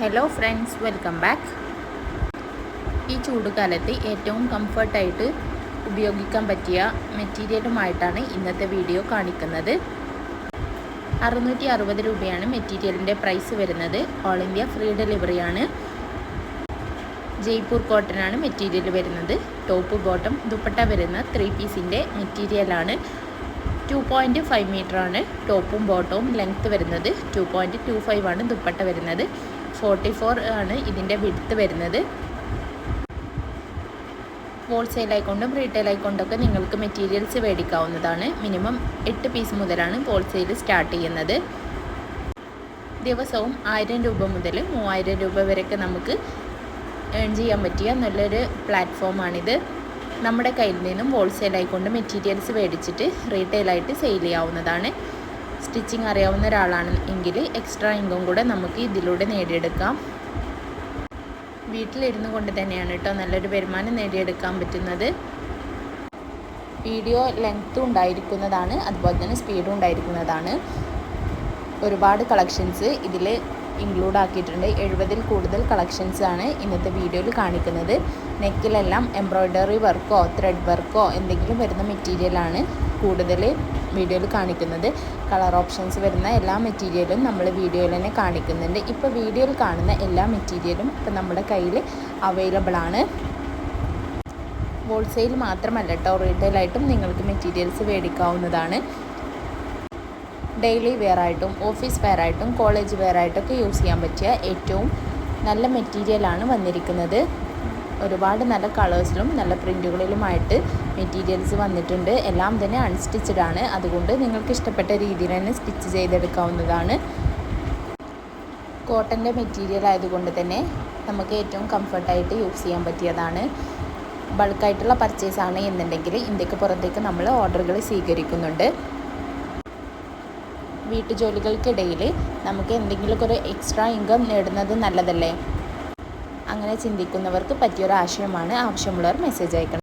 Hello friends, welcome back. ഈ ചൂടുകാലത്ത് ഏറ്റവും കംഫർട്ടായിട്ട് ഉപയോഗിക്കാൻ പറ്റിയ മെറ്റീരിയലുമായിട്ടാണ് ഇന്നത്തെ വീഡിയോ കാണിക്കുന്നത്. 660 രൂപയാണ് മെറ്റീരിയലിൻ്റെ പ്രൈസ് വരുന്നത്. ഓൾ ഇന്ത്യ ഫ്രീ ഡെലിവറിയാണ്. ജയ്പൂർ കോട്ടനാണ് മെറ്റീരിയൽ വരുന്നത്. ടോപ്പ് ബോട്ടം ദുപ്പട്ട വരുന്ന 3 പീസിൻ്റെ മെറ്റീരിയലാണ്. 2.5 മീറ്ററാണ് ടോപ്പും ബോട്ടവും ലെങ്ത്ത് വരുന്നത്. 2.25 ആണ് ദുപ്പട്ട വരുന്നത്. 44 ആണ് ഇതിൻ്റെ വിഡ്ത്ത് വരുന്നത്. ഹോൾസെയിൽ ആയിക്കൊണ്ടും റീറ്റെയിൽ ആയിക്കൊണ്ടൊക്കെ നിങ്ങൾക്ക് മെറ്റീരിയൽസ് മേടിക്കാവുന്നതാണ്. മിനിമം 8 പീസ് മുതലാണ് ഹോൾസെയിൽ സ്റ്റാർട്ട് ചെയ്യുന്നത്. ദിവസവും 1000 രൂപ മുതൽ 3000 രൂപ വരെയൊക്കെ നമുക്ക് ഏൺ ചെയ്യാൻ പറ്റിയ നല്ലൊരു പ്ലാറ്റ്ഫോമാണിത്. നമ്മുടെ കയ്യിൽ നിന്നും ഹോൾസെയിൽ ആയിക്കൊണ്ട് മെറ്റീരിയൽസ് മേടിച്ചിട്ട് റീറ്റെയിലായിട്ട് സെയിൽ ചെയ്യാവുന്നതാണ്. സ്റ്റിച്ചിങ് അറിയാവുന്ന ഒരാളാണ് എങ്കിൽ എക്സ്ട്രാ ഇൻകം കൂടെ നമുക്ക് ഇതിലൂടെ നേടിയെടുക്കാം. വീട്ടിലിരുന്നു കൊണ്ട് തന്നെയാണ് കേട്ടോ നല്ലൊരു വരുമാനം നേടിയെടുക്കാൻ പറ്റുന്നത്. വീഡിയോ ലെങ്ത്തും ഉണ്ടായിരിക്കുന്നതാണ്, അതുപോലെ തന്നെ സ്പീഡും ഉണ്ടായിരിക്കുന്നതാണ്. ഒരുപാട് കളക്ഷൻസ് ഇതിൽ ഇൻക്ലൂഡ് ആക്കിയിട്ടുണ്ട്. 70-ൽ കൂടുതൽ കളക്ഷൻസ് ആണ് ഇന്നത്തെ വീഡിയോയിൽ കാണിക്കുന്നത്. നെക്കിലെല്ലാം എംബ്രോയ്ഡറി വർക്കോ ത്രെഡ് വർക്കോ എന്തെങ്കിലും വരുന്ന മെറ്റീരിയലാണ് കൂടുതൽ വീഡിയോയിൽ കാണിക്കുന്നത്. കളർ ഓപ്ഷൻസ് വരുന്ന എല്ലാ മെറ്റീരിയലും നമ്മൾ വീഡിയോയിൽ തന്നെ കാണിക്കുന്നുണ്ട്. ഇപ്പോൾ വീഡിയോയിൽ കാണുന്ന എല്ലാ മെറ്റീരിയലും ഇപ്പോൾ നമ്മുടെ കയ്യിൽ അവൈലബിൾ ആണ്. ഹോൾസെയിൽ മാത്രമല്ല കേട്ടോ, റീറ്റെയിലായിട്ടും നിങ്ങൾക്ക് മെറ്റീരിയൽസ് മേടിക്കാവുന്നതാണ്. ഡെയിലി വെയർ ആയിട്ടും ഓഫീസ് വെയർ ആയിട്ടും കോളേജ് വെയർ ആയിട്ടൊക്കെ യൂസ് ചെയ്യാൻ പറ്റിയ ഏറ്റവും നല്ല മെറ്റീരിയലാണ് വന്നിരിക്കുന്നത്. ഒരുപാട് നല്ല കളേഴ്സിലും നല്ല പ്രിൻറ്റുകളിലുമായിട്ട് മെറ്റീരിയൽസ് വന്നിട്ടുണ്ട്. എല്ലാം തന്നെ അൺസ്റ്റിച്ചഡ് ആണ്. അതുകൊണ്ട് നിങ്ങൾക്ക് ഇഷ്ടപ്പെട്ട രീതിയിൽ തന്നെ സ്റ്റിച്ച് ചെയ്തെടുക്കാവുന്നതാണ്. കോട്ടൻ്റെ മെറ്റീരിയൽ ആയതുകൊണ്ട് തന്നെ നമുക്ക് ഏറ്റവും കംഫർട്ടായിട്ട് യൂസ് ചെയ്യാൻ പറ്റിയതാണ്. ബൾക്കായിട്ടുള്ള പർച്ചേസ് ആണ് എന്നുണ്ടെങ്കിൽ ഇന്ത്യക്ക് പുറത്തേക്ക് നമ്മൾ ഓർഡറുകൾ സ്വീകരിക്കുന്നുണ്ട്. വീട്ടുജോലികൾക്കിടയിൽ നമുക്ക് എന്തെങ്കിലുമൊക്കെ ഒരു എക്സ്ട്രാ ഇൻകം നേടുന്നത് നല്ലതല്ലേ? അങ്ങനെ ചിന്തിക്കുന്നവർക്ക് പറ്റിയൊരു ആശയമാണ്. ആവശ്യമുള്ളവർ മെസ്സേജ് അയക്കണം.